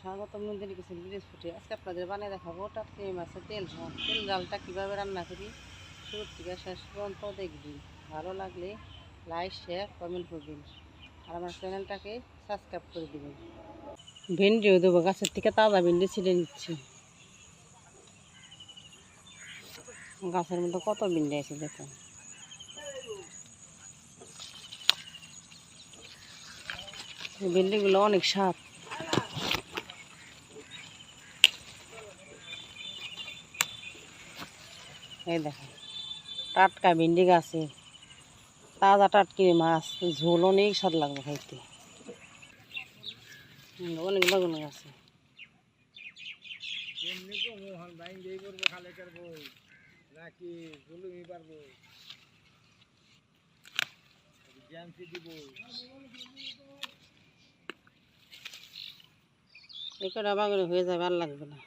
স্বাগতম Nandini kitchen village ফুডে। আজকে আপনাদের বানিয়ে দেখাবো টাটকা মাছের তেল ঝাল। তেল ঝালটা কীভাবে রান্না করি শুরু থেকে শেষ পর্যন্ত দেখবেন। ভালো লাগলে লাইক শেয়ার কমেন্ট করবেন আর আমার চ্যানেলটাকে সাবস্ক্রাইব করে দেবেন। ভেন্ডিও দেবো, গাছের থেকে তাজা ভেন্ডি ছিঁড়ে নিচ্ছি। গাছের মধ্যে কত ভেন্ডি আছে দেখুন। ভেন্ডিগুলো অনেক স্বাদ। এই দেখেন টাটকা ভেন্ডি গাছে তাজা টাটকি মাছ, ঝোল অনেক স্বাদ লাগবে খাইতে। অনেক বাগুন আছে। একটা বাগুন হয়ে যায়, ভালো লাগবে না।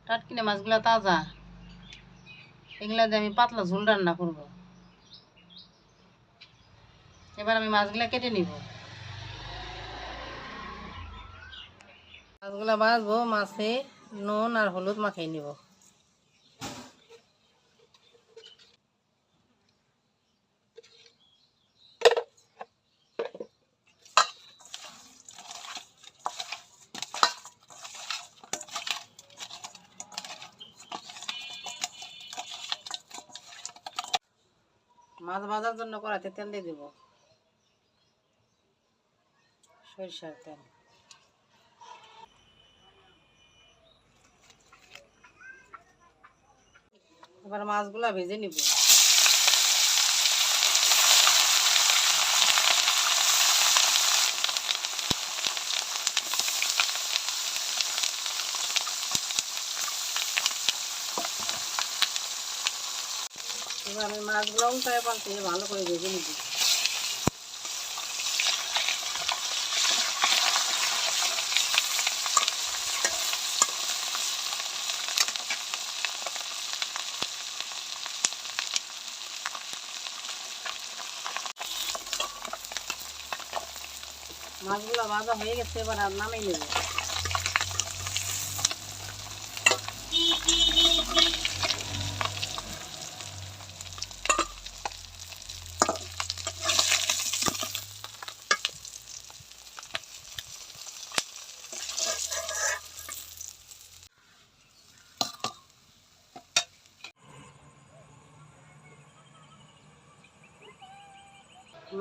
টাটকিনে মাছগুলো তাজা, এগুলা দিয়ে আমি পাতলা ঝোল রান্না করব। এবার আমি মাছগুলা কেটে নিব। মাছগুলা ভাজবো, মাছে নুন আর হলুদ মাখিয়ে নিব। মাছ ভাজার জন্য কড়াইতে তেল দিয়ে দিব, সরিষার তেল। এবার মাছগুলা ভেজে নিব। এবার আমি মাছগুলো উল্টায় পাল্টে ভালো করে ভেজে নিব। মাছগুলো ভাজা হয়ে গেছে, এবার আর নামিয়ে নেব।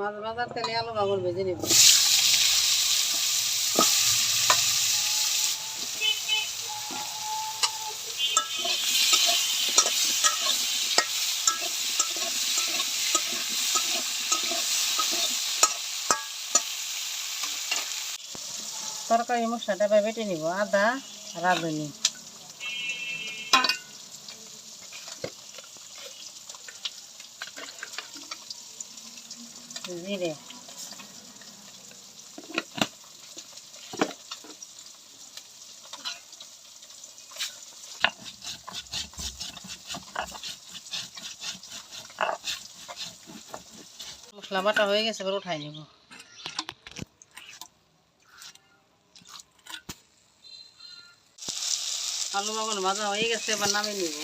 মাছ ভাজার তেলে আলু বাগুন ভেজে নেব। তরকারি মশলাটা বেটে নিব। আদা, রাঁধুনি, জিরে, মশলা বাটা হয়ে গেছে, এবার উঠাই নিব। আলু বাগুন ভাজা হয়ে গেছে, এবার নামিয়ে নিব।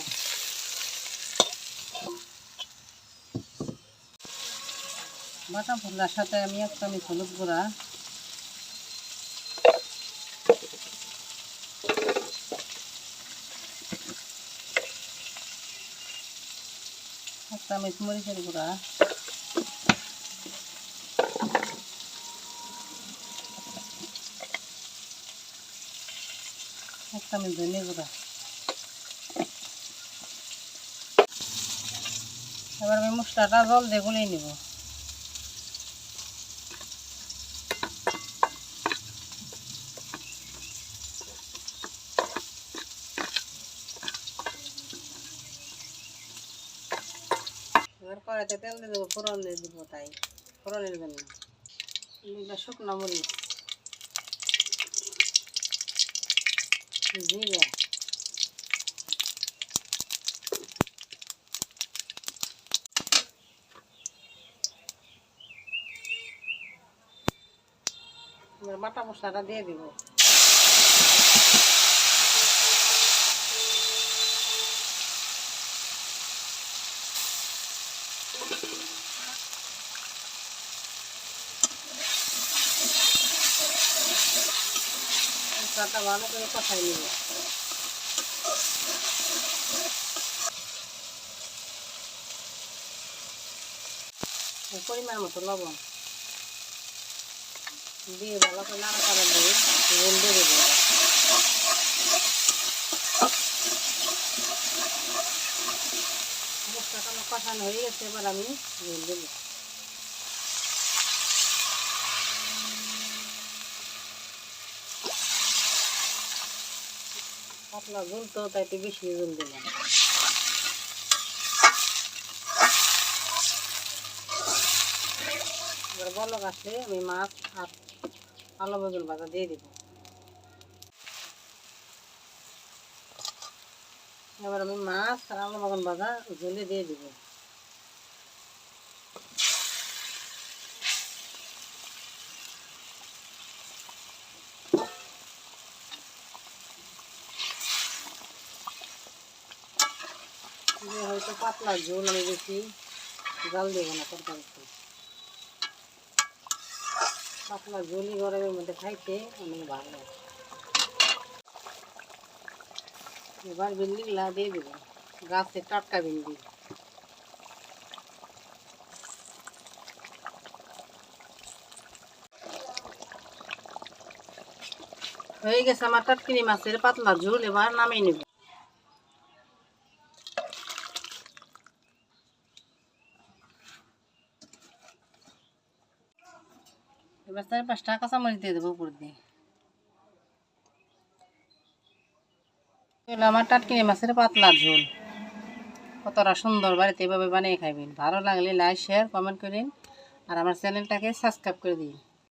বাটা মশলার সাথে আমি 1 চামচ হলুদ গুঁড়া, 1 চামচ মরিচের গুঁড়া, 1 চামচ ধনে গুঁড়া। এবার আমি মশলাটা জল দিয়ে গুলিয়ে নিব। এবার কড়াইতে তেল দিয়ে দেবো, ফোড়ন দিয়ে দেবো। তাই ফোড়নের জন্য শুকনো মরিচ, জিরা, এবার বাটা মশলাটা দিয়ে দিব। মশলাটা ভালো করে কষাই নিব। পরিমাণ মতো লবণ দিয়ে ভালো করে নাড়াচাড়া দিয়ে ঝোল দিয়ে দেবো। মশলাটা আমার কষানো হয়ে গেছে, এবার আমি ঝোল দেবো। পাতলা ঝোল তো তাই একটু বেশি ঝোল দিলাম। এবার বলক আসলে আমি মাছ আর আলু বেগুন ভাজা দিয়ে দিব। এবার আমি মাছ আর আলু বেগুন ভাজা ঝোলে দিয়ে দিব। হয়তো পাতলা ঝোল, আমি বেশি জাল দেবো না তরকারিতে। পাতলা ঝোলই গরমের মধ্যে খাইতে অনেক ভালো। এবার ভিন্ডিগুলা দিয়ে দেবো, গাছের টাটকা ভিন্ডি। হয়ে গেছে আমার টাটকিনি মাছের পাতলা ঝোল, এবার নামিয়ে নেব। এবার 4-5টা কাঁচামরিচ দিয়ে দেবো উপর দিয়ে। আমার টাটকিনি মাছের পাতলা ঝোল কতটা সুন্দর, বাড়িতে এভাবে বানিয়ে খাইবেন। ভালো লাগলে লাইক শেয়ার কমেন্ট করেন আর আমার চ্যানেলটাকে সাবস্ক্রাইব করে দিন।